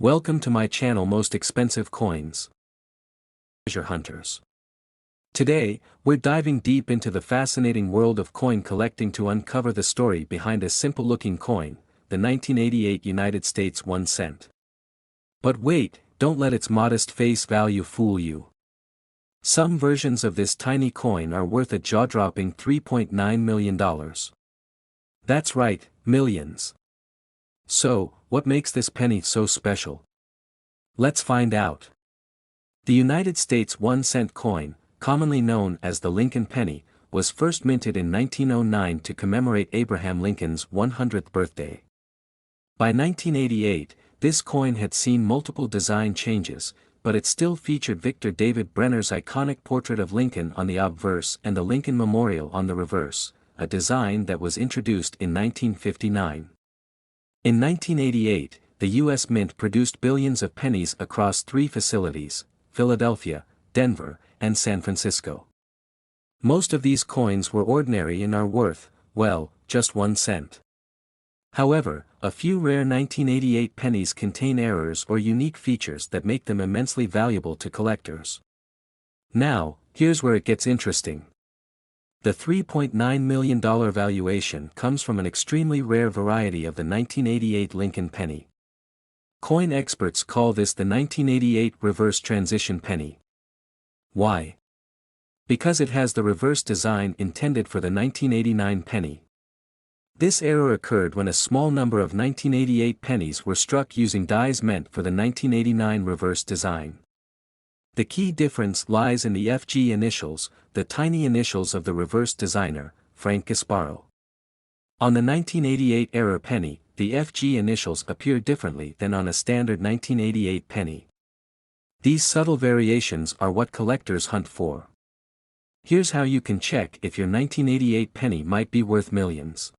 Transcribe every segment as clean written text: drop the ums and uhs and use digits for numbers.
Welcome to my channel Most Expensive Coins. Treasure Hunters. Today, we're diving deep into the fascinating world of coin collecting to uncover the story behind a simple-looking coin, the 1988 United States 1 cent. But wait, don't let its modest face value fool you. Some versions of this tiny coin are worth a jaw-dropping $3.9 million. That's right, millions. So, what makes this penny so special? Let's find out. The United States 1 cent coin, commonly known as the Lincoln penny, was first minted in 1909 to commemorate Abraham Lincoln's 100th birthday. By 1988, this coin had seen multiple design changes, but it still featured Victor David Brenner's iconic portrait of Lincoln on the obverse and the Lincoln Memorial on the reverse, a design that was introduced in 1959. In 1988, the U.S. Mint produced billions of pennies across 3 facilities, Philadelphia, Denver, and San Francisco. Most of these coins were ordinary and are worth, well, just 1 cent. However, a few rare 1988 pennies contain errors or unique features that make them immensely valuable to collectors. Now, here's where it gets interesting. The $3.9 million valuation comes from an extremely rare variety of the 1988 Lincoln penny. Coin experts call this the 1988 reverse transition penny. Why? Because it has the reverse design intended for the 1989 penny. This error occurred when a small number of 1988 pennies were struck using dies meant for the 1989 reverse design. The key difference lies in the FG initials, the tiny initials of the reverse designer, Frank Gasparo. On the 1988 error penny, the FG initials appear differently than on a standard 1988 penny. These subtle variations are what collectors hunt for. Here's how you can check if your 1988 penny might be worth millions.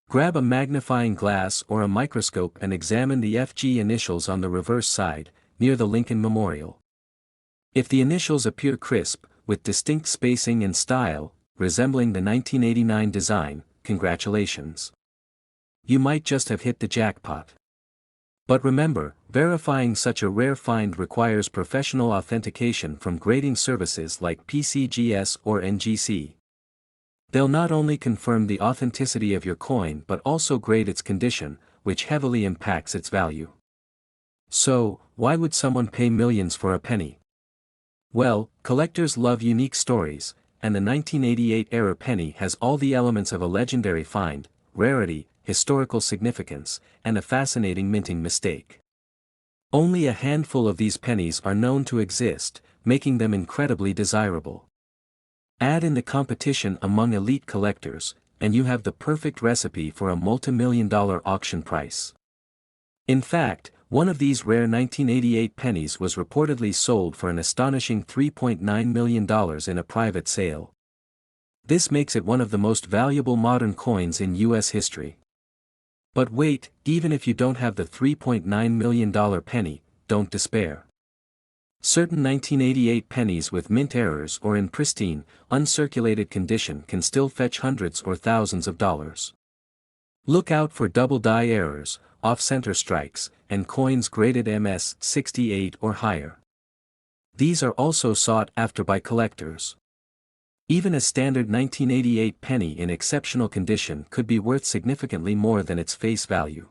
Grab a magnifying glass or a microscope and examine the FG initials on the reverse side, near the Lincoln Memorial. If the initials appear crisp, with distinct spacing and style, resembling the 1989 design, congratulations. You might just have hit the jackpot. But remember, verifying such a rare find requires professional authentication from grading services like PCGS or NGC. They'll not only confirm the authenticity of your coin but also grade its condition, which heavily impacts its value. So, why would someone pay millions for a penny? Well, collectors love unique stories, and the 1988 error penny has all the elements of a legendary find: rarity, historical significance, and a fascinating minting mistake. Only a handful of these pennies are known to exist, making them incredibly desirable. Add in the competition among elite collectors, and you have the perfect recipe for a multi-million-dollar auction price. In fact, one of these rare 1988 pennies was reportedly sold for an astonishing $3.9 million in a private sale. This makes it one of the most valuable modern coins in U.S. history. But wait, even if you don't have the $3.9 million penny, don't despair. Certain 1988 pennies with mint errors or in pristine, uncirculated condition can still fetch hundreds or thousands of dollars. Look out for double die errors, off-center strikes, and coins graded MS-68 or higher. These are also sought after by collectors. Even a standard 1988 penny in exceptional condition could be worth significantly more than its face value.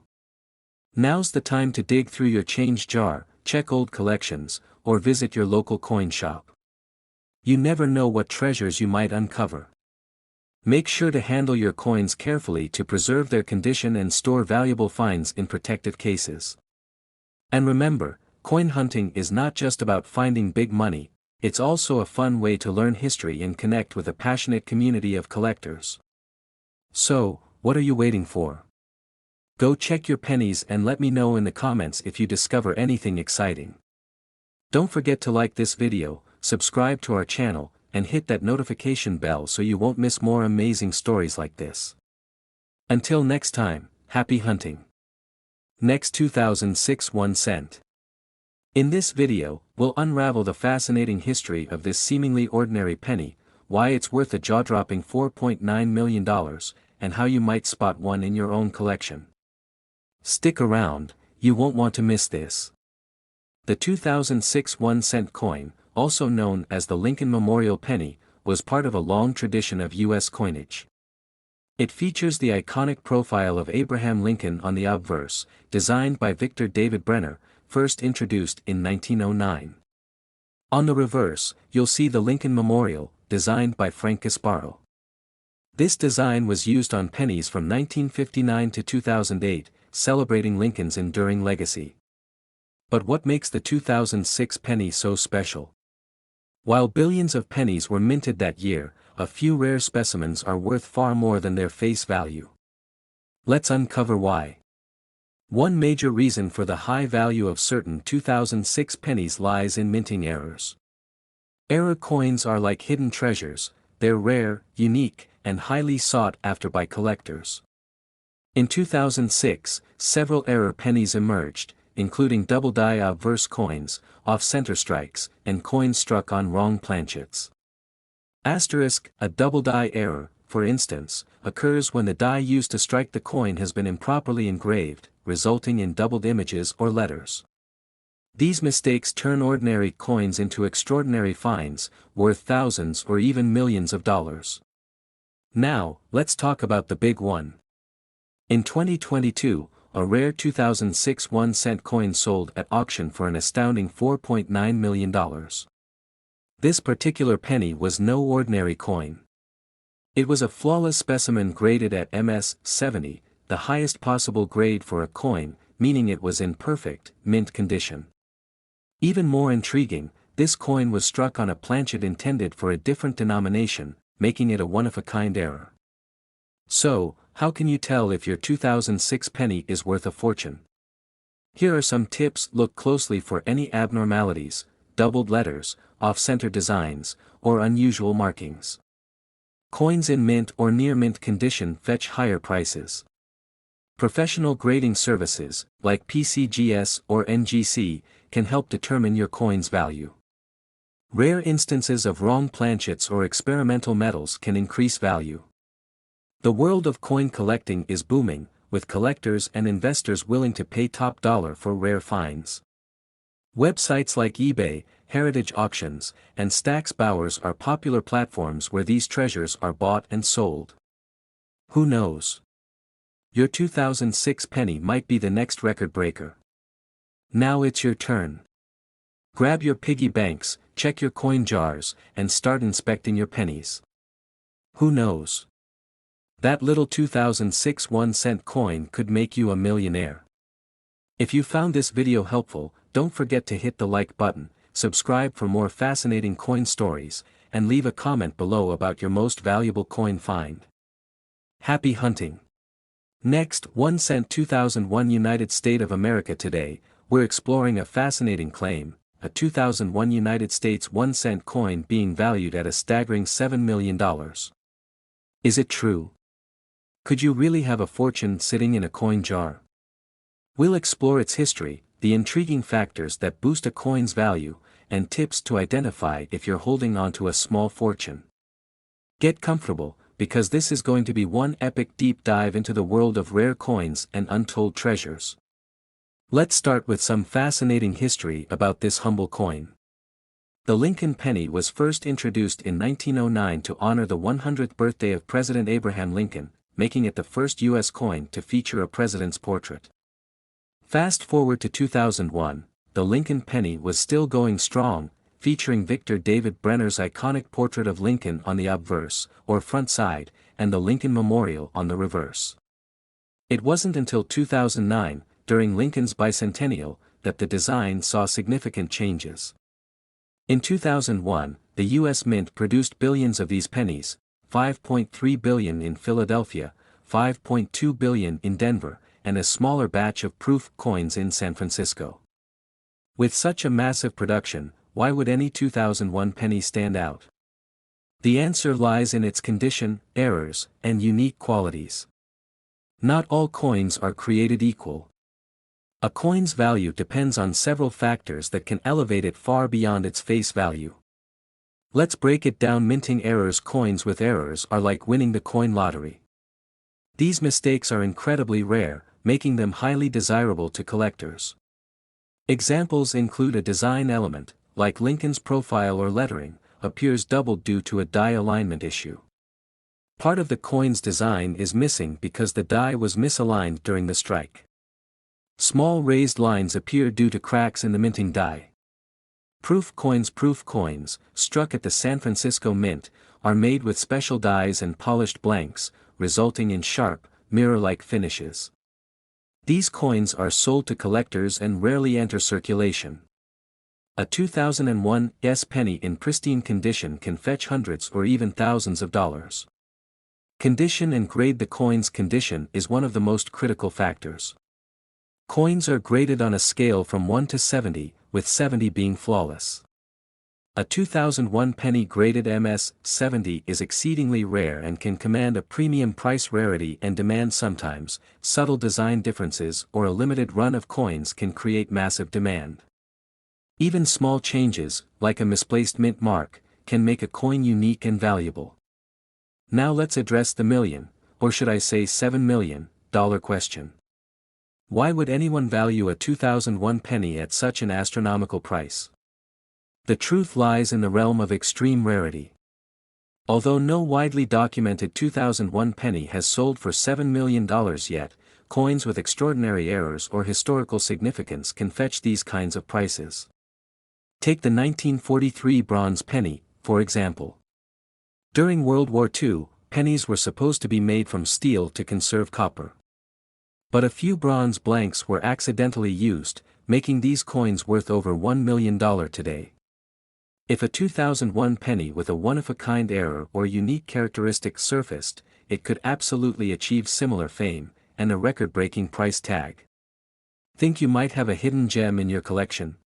Now's the time to dig through your change jar, check old collections, or visit your local coin shop. You never know what treasures you might uncover. Make sure to handle your coins carefully to preserve their condition and store valuable finds in protected cases. And remember, coin hunting is not just about finding big money, it's also a fun way to learn history and connect with a passionate community of collectors. So, what are you waiting for? Go check your pennies and let me know in the comments if you discover anything exciting. Don't forget to like this video, subscribe to our channel, and hit that notification bell so you won't miss more amazing stories like this. Until next time, happy hunting. Next 2006 1 cent. In this video, we'll unravel the fascinating history of this seemingly ordinary penny, why it's worth a jaw-dropping $4.9 million, and how you might spot one in your own collection. Stick around, You won't want to miss this. The 2006 1-cent coin, also known as the Lincoln Memorial Penny, was part of a long tradition of U.S. coinage. It features the iconic profile of Abraham Lincoln on the obverse, designed by Victor David Brenner, first introduced in 1909. On the reverse, you'll see the Lincoln Memorial, designed by Frank Gasparo. This design was used on pennies from 1959 to 2008, celebrating Lincoln's enduring legacy. But what makes the 2006 penny so special? While billions of pennies were minted that year, a few rare specimens are worth far more than their face value. Let's uncover why. One major reason for the high value of certain 2006 pennies lies in minting errors. Error coins are like hidden treasures, they're rare, unique, and highly sought after by collectors. In 2006, several error pennies emerged, including double-die obverse coins, off-center strikes, and coins struck on wrong planchets. Asterisk, a double-die error, for instance, occurs when the die used to strike the coin has been improperly engraved, resulting in doubled images or letters. These mistakes turn ordinary coins into extraordinary finds, worth thousands or even millions of dollars. Now, let's talk about the big one. In 2022, a rare 2006 1-cent coin sold at auction for an astounding $4.9 million. This particular penny was no ordinary coin. It was a flawless specimen graded at MS 70, the highest possible grade for a coin, meaning it was in perfect, mint condition. Even more intriguing, this coin was struck on a planchet intended for a different denomination, making it a one-of-a-kind error. So, how can you tell if your 2006 penny is worth a fortune? Here are some tips. Look closely for any abnormalities, doubled letters, off-center designs, or unusual markings. Coins in mint or near mint condition fetch higher prices. Professional grading services, like PCGS or NGC, can help determine your coin's value. Rare instances of wrong planchets or experimental metals can increase value. The world of coin collecting is booming, with collectors and investors willing to pay top dollar for rare finds. Websites like eBay, Heritage Auctions, and Stax Bowers are popular platforms where these treasures are bought and sold. Who knows? Your 2006 penny might be the next record breaker. Now it's your turn. Grab your piggy banks, check your coin jars, and start inspecting your pennies. Who knows? That little 2006 1-cent coin could make you a millionaire. If you found this video helpful, don't forget to hit the like button, subscribe for more fascinating coin stories, and leave a comment below about your most valuable coin find. Happy hunting! Next, 1 cent 2001 United States of America. Today, we're exploring a fascinating claim, a 2001 United States 1-cent coin being valued at a staggering $7 million. Is it true? Could you really have a fortune sitting in a coin jar? We'll explore its history, the intriguing factors that boost a coin's value, and tips to identify if you're holding on to a small fortune. Get comfortable, because this is going to be one epic deep dive into the world of rare coins and untold treasures. Let's start with some fascinating history about this humble coin. The Lincoln penny was first introduced in 1909 to honor the 100th birthday of President Abraham Lincoln, making it the first U.S. coin to feature a president's portrait. Fast forward to 2001, the Lincoln penny was still going strong, featuring Victor David Brenner's iconic portrait of Lincoln on the obverse, or front side, and the Lincoln Memorial on the reverse. It wasn't until 2009, during Lincoln's bicentennial, that the design saw significant changes. In 2001, the U.S. Mint produced billions of these pennies, 5.3 billion in Philadelphia, 5.2 billion in Denver, and a smaller batch of proof coins in San Francisco. With such a massive production, why would any 2001 penny stand out? The answer lies in its condition, errors, and unique qualities. Not all coins are created equal. A coin's value depends on several factors that can elevate it far beyond its face value. Let's break it down. Minting errors. Coins with errors are like winning the coin lottery. These mistakes are incredibly rare, making them highly desirable to collectors. Examples include a design element, like Lincoln's profile or lettering, appears doubled due to a die alignment issue. Part of the coin's design is missing because the die was misaligned during the strike. Small raised lines appear due to cracks in the minting die. Proof coins, struck at the San Francisco Mint, are made with special dies and polished blanks, resulting in sharp, mirror-like finishes. These coins are sold to collectors and rarely enter circulation. A 2001 penny in pristine condition can fetch hundreds or even thousands of dollars. Condition and grade. The coin's condition is one of the most critical factors. Coins are graded on a scale from 1 to 70, with 70 being flawless. A 2001 penny graded MS-70 is exceedingly rare and can command a premium price. Rarity and demand. Sometimes, subtle design differences or a limited run of coins can create massive demand. Even small changes, like a misplaced mint mark, can make a coin unique and valuable. Now let's address the million, or should I say $7 million, question. Why would anyone value a 2001 penny at such an astronomical price? The truth lies in the realm of extreme rarity. Although no widely documented 2001 penny has sold for $7 million yet, coins with extraordinary errors or historical significance can fetch these kinds of prices. Take the 1943 bronze penny, for example. During World War II, pennies were supposed to be made from steel to conserve copper. But a few bronze blanks were accidentally used, making these coins worth over $1 million today. If a 2001 penny with a one-of-a-kind error or unique characteristic surfaced, it could absolutely achieve similar fame, and a record-breaking price tag. Think you might have a hidden gem in your collection?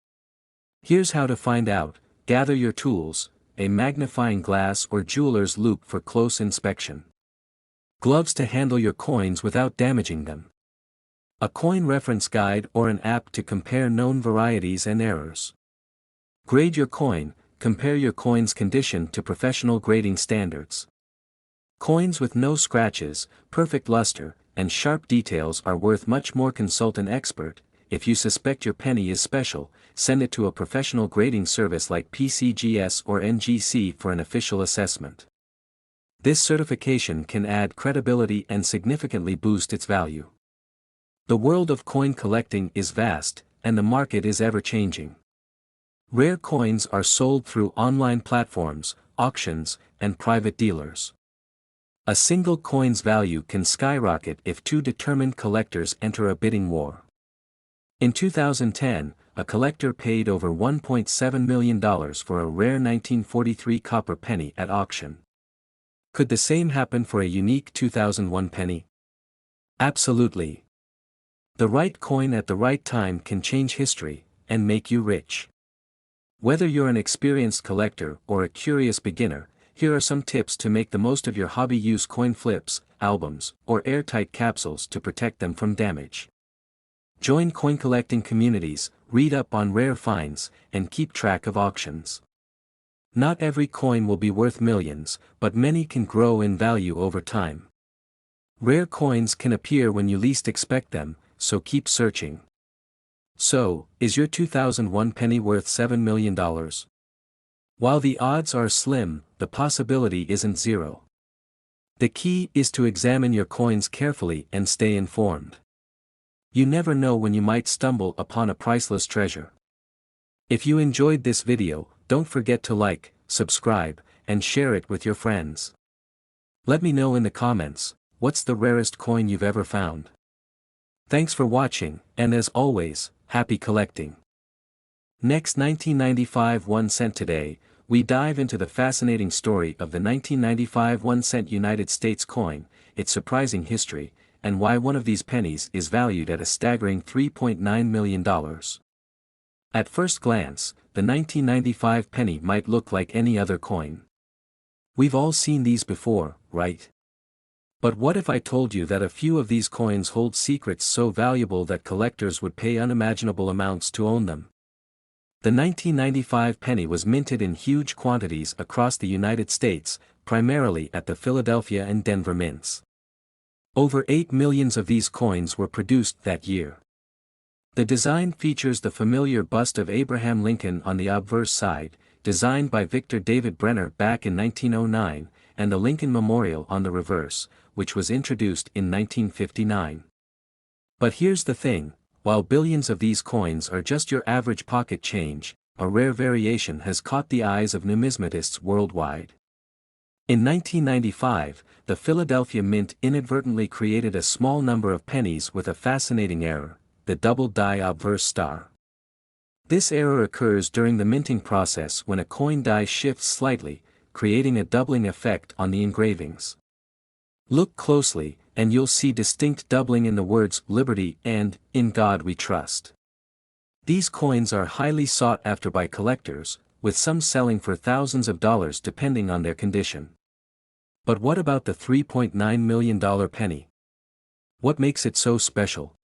Here's how to find out. Gather your tools, a magnifying glass or jeweler's loupe for close inspection. Gloves to handle your coins without damaging them. A coin reference guide or an app to compare known varieties and errors. Grade your coin. Compare your coin's condition to professional grading standards. Coins with no scratches, perfect luster, and sharp details are worth much more. Consult an expert. If you suspect your penny is special, send it to a professional grading service like PCGS or NGC for an official assessment. This certification can add credibility and significantly boost its value. The world of coin collecting is vast, and the market is ever-changing. Rare coins are sold through online platforms, auctions, and private dealers. A single coin's value can skyrocket if two determined collectors enter a bidding war. In 2010, a collector paid over $1.7 million for a rare 1943 copper penny at auction. Could the same happen for a unique 2001 penny? Absolutely. The right coin at the right time can change history, and make you rich. Whether you're an experienced collector or a curious beginner, here are some tips to make the most of your hobby. Use coin flips, albums, or airtight capsules to protect them from damage. Join coin collecting communities, read up on rare finds, and keep track of auctions. Not every coin will be worth millions, but many can grow in value over time. Rare coins can appear when you least expect them, so keep searching. So, is your 2001 penny worth $7 million? While the odds are slim, the possibility isn't zero. The key is to examine your coins carefully and stay informed. You never know when you might stumble upon a priceless treasure. If you enjoyed this video, don't forget to like, subscribe, and share it with your friends. Let me know in the comments, what's the rarest coin you've ever found? Thanks for watching, and as always, happy collecting. Next, 1995 1 cent. Today, we dive into the fascinating story of the 1995 1 cent United States coin, its surprising history, and why one of these pennies is valued at a staggering $3.9 million. At first glance, the 1995 penny might look like any other coin. We've all seen these before, right? But what if I told you that a few of these coins hold secrets so valuable that collectors would pay unimaginable amounts to own them? The 1995 penny was minted in huge quantities across the United States, primarily at the Philadelphia and Denver mints. Over 8 million of these coins were produced that year. The design features the familiar bust of Abraham Lincoln on the obverse side, designed by Victor David Brenner back in 1909, and the Lincoln Memorial on the reverse, which was introduced in 1959. But here's the thing, while billions of these coins are just your average pocket change, a rare variation has caught the eyes of numismatists worldwide. In 1995, the Philadelphia Mint inadvertently created a small number of pennies with a fascinating error, the double die obverse star. This error occurs during the minting process when a coin die shifts slightly, creating a doubling effect on the engravings. Look closely, and you'll see distinct doubling in the words "Liberty" and "In God We Trust." These coins are highly sought after by collectors, with some selling for thousands of dollars depending on their condition. But what about the $3.9 million penny? What makes it so special?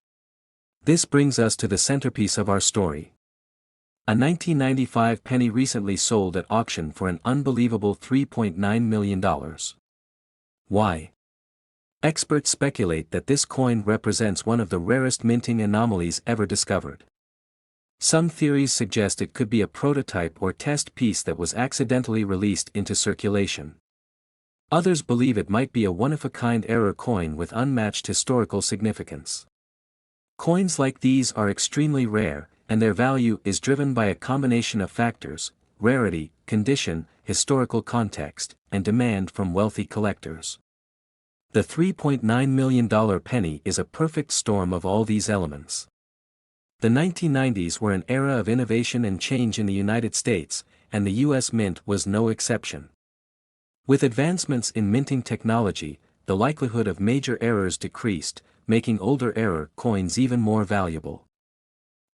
This brings us to the centerpiece of our story. A 1995 penny recently sold at auction for an unbelievable $3.9 million. Why? Experts speculate that this coin represents one of the rarest minting anomalies ever discovered. Some theories suggest it could be a prototype or test piece that was accidentally released into circulation. Others believe it might be a one-of-a-kind error coin with unmatched historical significance. Coins like these are extremely rare, and their value is driven by a combination of factors: rarity, condition, historical context, and demand from wealthy collectors. The $3.9 million penny is a perfect storm of all these elements. The 1990s were an era of innovation and change in the United States, and the U.S. Mint was no exception. With advancements in minting technology, the likelihood of major errors decreased, making older error coins even more valuable.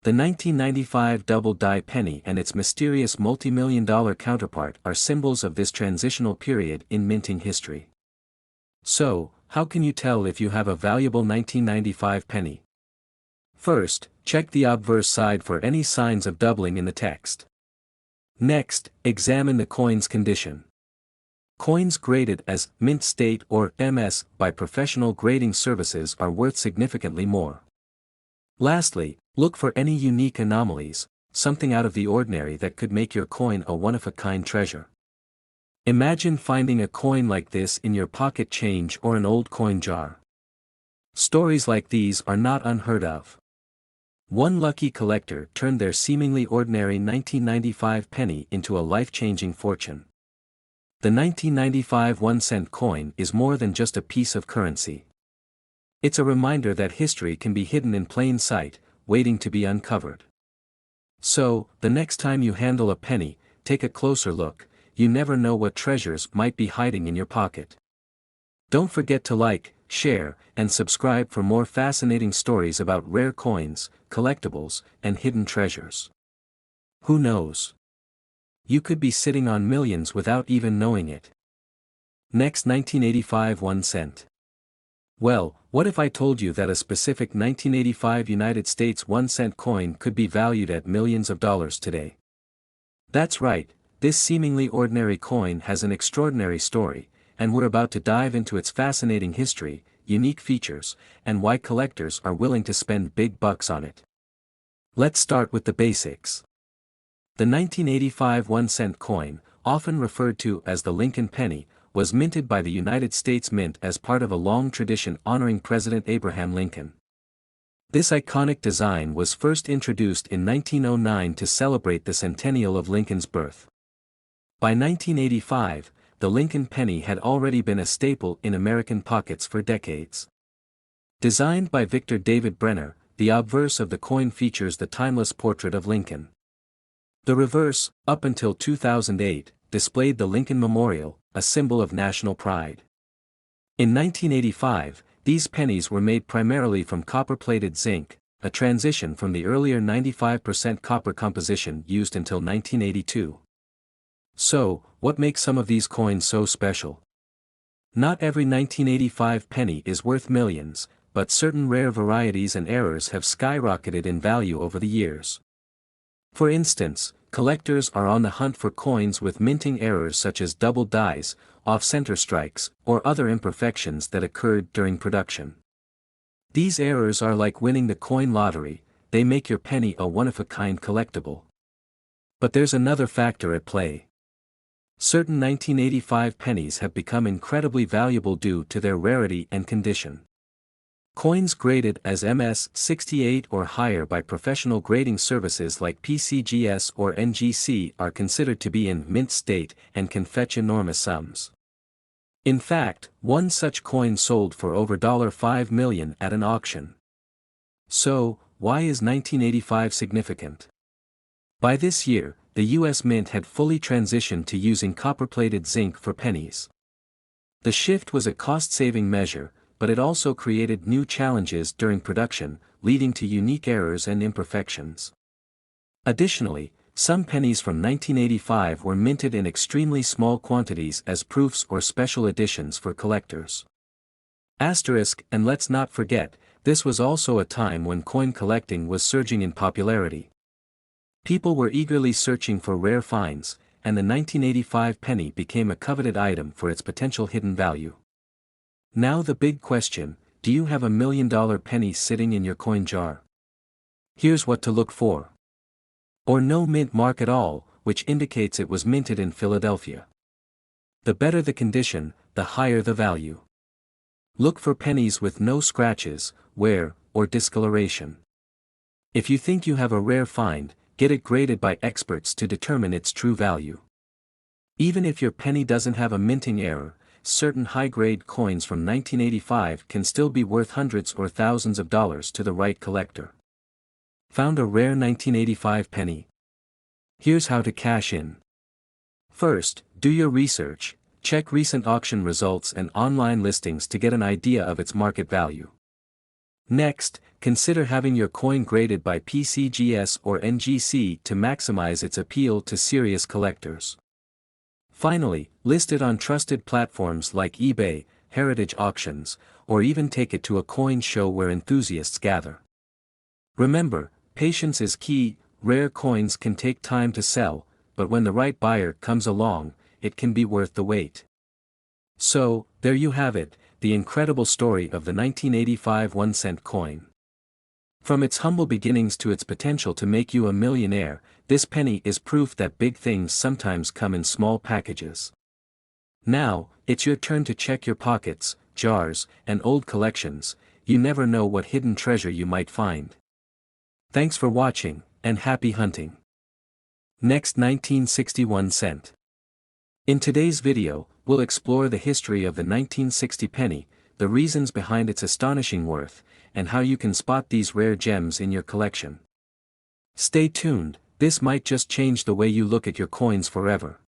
The 1995 double die penny and its mysterious multi-million-dollar counterpart are symbols of this transitional period in minting history. So, how can you tell if you have a valuable 1995 penny? First, check the obverse side for any signs of doubling in the text. Next, examine the coin's condition. Coins graded as mint state or MS by professional grading services are worth significantly more. Lastly, look for any unique anomalies, something out of the ordinary that could make your coin a one-of-a-kind treasure. Imagine finding a coin like this in your pocket change or an old coin jar. Stories like these are not unheard of. One lucky collector turned their seemingly ordinary 1995 penny into a life-changing fortune. The 1995 1-cent coin is more than just a piece of currency. It's a reminder that history can be hidden in plain sight, waiting to be uncovered. So, the next time you handle a penny, take a closer look. You never know what treasures might be hiding in your pocket. Don't forget to like, share, and subscribe for more fascinating stories about rare coins, collectibles, and hidden treasures. Who knows? You could be sitting on millions without even knowing it. Next, 1985 1 cent. Well, what if I told you that a specific 1985 United States 1 cent coin could be valued at millions of dollars today? That's right, this seemingly ordinary coin has an extraordinary story, and we're about to dive into its fascinating history, unique features, and why collectors are willing to spend big bucks on it. Let's start with the basics. The 1985 1-cent coin, often referred to as the Lincoln penny, was minted by the United States Mint as part of a long tradition honoring President Abraham Lincoln. This iconic design was first introduced in 1909 to celebrate the centennial of Lincoln's birth. By 1985, the Lincoln penny had already been a staple in American pockets for decades. Designed by Victor David Brenner, the obverse of the coin features the timeless portrait of Lincoln. The reverse, up until 2008, displayed the Lincoln Memorial, a symbol of national pride. In 1985, these pennies were made primarily from copper-plated zinc, a transition from the earlier 95% copper composition used until 1982. So, what makes some of these coins so special? Not every 1985 penny is worth millions, but certain rare varieties and errors have skyrocketed in value over the years. For instance, collectors are on the hunt for coins with minting errors such as double dies, off-center strikes, or other imperfections that occurred during production. These errors are like winning the coin lottery, they make your penny a one-of-a-kind collectible. But there's another factor at play. Certain 1985 pennies have become incredibly valuable due to their rarity and condition. Coins graded as MS-68 or higher by professional grading services like PCGS or NGC are considered to be in mint state and can fetch enormous sums. In fact, one such coin sold for over $5 million at an auction. So, why is 1985 significant? By this year, the US Mint had fully transitioned to using copper-plated zinc for pennies. The shift was a cost-saving measure, but it also created new challenges during production, leading to unique errors and imperfections. Additionally, some pennies from 1985 were minted in extremely small quantities as proofs or special editions for collectors. Asterisk, and let's not forget, this was also a time when coin collecting was surging in popularity. People were eagerly searching for rare finds, and the 1985 penny became a coveted item for its potential hidden value. Now the big question, do you have $1 million penny sitting in your coin jar? Here's what to look for. Or no mint mark at all, which indicates it was minted in Philadelphia. The better the condition, the higher the value. Look for pennies with no scratches, wear, or discoloration. If you think you have a rare find, get it graded by experts to determine its true value. Even if your penny doesn't have a minting error, certain high-grade coins from 1985 can still be worth hundreds or thousands of dollars to the right collector. Found a rare 1985 penny? Here's how to cash in. First, do your research, check recent auction results and online listings to get an idea of its market value. Next, consider having your coin graded by PCGS or NGC to maximize its appeal to serious collectors. Finally, list it on trusted platforms like eBay, heritage auctions, or even take it to a coin show where enthusiasts gather. Remember, patience is key. Rare coins can take time to sell, but when the right buyer comes along, it can be worth the wait. So, there you have it, the incredible story of the 1985 1-cent coin. From its humble beginnings to its potential to make you a millionaire, this penny is proof that big things sometimes come in small packages. Now, it's your turn to check your pockets, jars, and old collections. You never know what hidden treasure you might find. Thanks for watching, and happy hunting. Next 1961 cent. In today's video, we'll explore the history of the 1960 penny, the reasons behind its astonishing worth, and how you can spot these rare gems in your collection. Stay tuned, this might just change the way you look at your coins forever.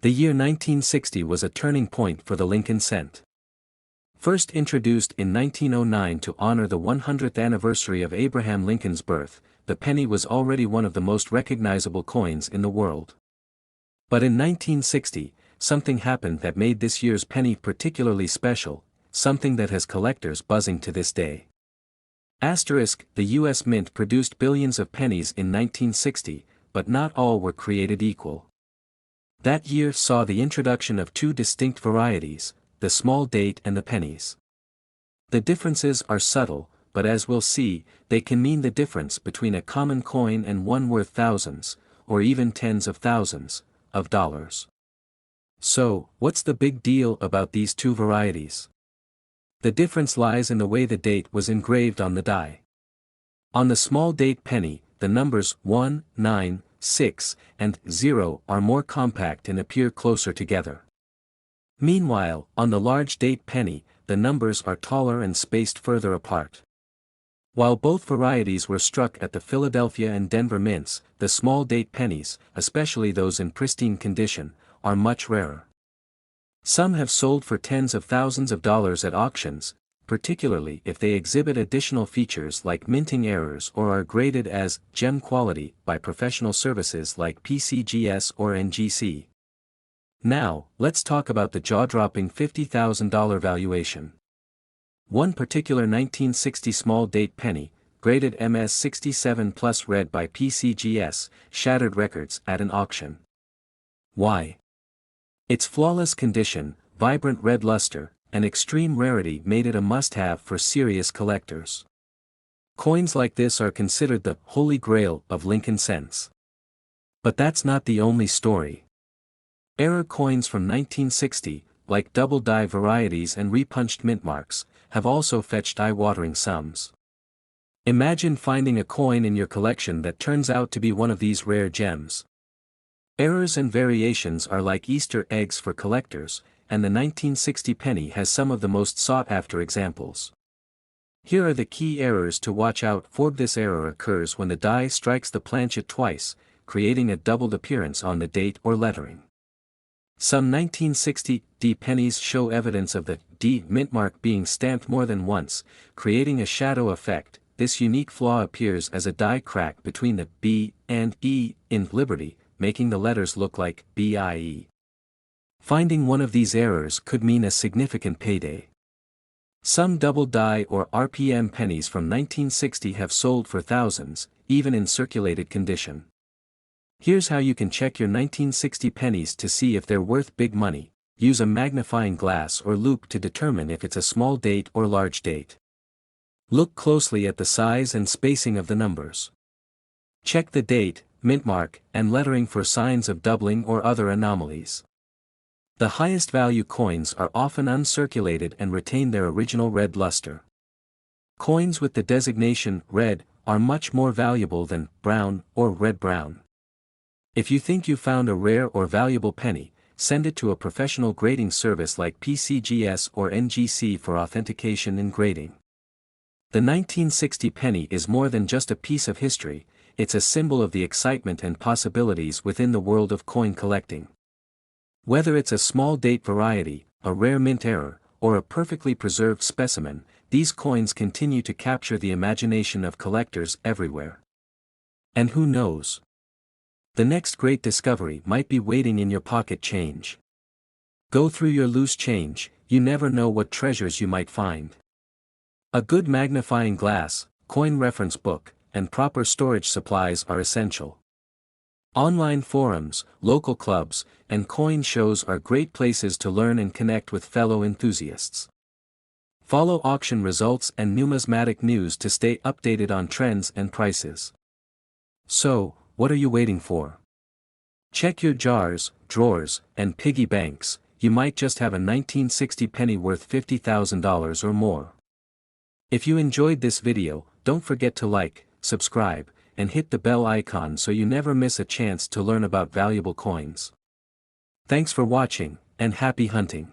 The year 1960 was a turning point for the Lincoln cent. First introduced in 1909 to honor the 100th anniversary of Abraham Lincoln's birth, the penny was already one of the most recognizable coins in the world. But in 1960, something happened that made this year's penny particularly special, something that has collectors buzzing to this day. Asterisk, the US Mint produced billions of pennies in 1960, but not all were created equal. That year saw the introduction of two distinct varieties, the small date and the pennies. The differences are subtle, but as we'll see, they can mean the difference between a common coin and one worth thousands, or even tens of thousands, of dollars. So, what's the big deal about these two varieties? The difference lies in the way the date was engraved on the die. On the small date penny, the numbers 1, 9, 6, and 0 are more compact and appear closer together. Meanwhile, on the large date penny, the numbers are taller and spaced further apart. While both varieties were struck at the Philadelphia and Denver mints, the small date pennies, especially those in pristine condition, are much rarer. Some have sold for tens of thousands of dollars at auctions, particularly if they exhibit additional features like minting errors or are graded as gem quality by professional services like PCGS or NGC. Now, let's talk about the jaw-dropping $50,000 valuation. One particular 1960 small date penny, graded MS67 plus red by PCGS, shattered records at an auction. Why? Its flawless condition, vibrant red luster, and extreme rarity made it a must-have for serious collectors. Coins like this are considered the holy grail of Lincoln cents. But that's not the only story. Error coins from 1960, like double die varieties and repunched mint marks, have also fetched eye-watering sums. Imagine finding a coin in your collection that turns out to be one of these rare gems. Errors and variations are like Easter eggs for collectors, and the 1960 penny has some of the most sought-after examples. Here are the key errors to watch out for. This error occurs when the die strikes the planchet twice, creating a doubled appearance on the date or lettering. Some 1960 D pennies show evidence of the D mint mark being stamped more than once, creating a shadow effect. This unique flaw appears as a die crack between the B and E in Liberty, making the letters look like BIE. Finding one of these errors could mean a significant payday. Some double die or RPM pennies from 1960 have sold for thousands, even in circulated condition. Here's how you can check your 1960 pennies to see if they're worth big money. Use a magnifying glass or loupe to determine if it's a small date or large date. Look closely at the size and spacing of the numbers. Check the date, mint mark, and lettering for signs of doubling or other anomalies. The highest value coins are often uncirculated and retain their original red luster. Coins with the designation red are much more valuable than brown or red-brown. If you think you found a rare or valuable penny, send it to a professional grading service like PCGS or NGC for authentication and grading. The 1960 penny is more than just a piece of history, it's a symbol of the excitement and possibilities within the world of coin collecting. Whether it's a small date variety, a rare mint error, or a perfectly preserved specimen, these coins continue to capture the imagination of collectors everywhere. And who knows? The next great discovery might be waiting in your pocket change. Go through your loose change, you never know what treasures you might find. A good magnifying glass, coin reference book, and proper storage supplies are essential. Online forums, local clubs, and coin shows are great places to learn and connect with fellow enthusiasts. Follow auction results and numismatic news to stay updated on trends and prices. So, what are you waiting for? Check your jars, drawers, and piggy banks. You might just have a 1960 penny worth $50,000 or more. If you enjoyed this video, don't forget to like, subscribe, and hit the bell icon so you never miss a chance to learn about valuable coins. Thanks for watching, and happy hunting!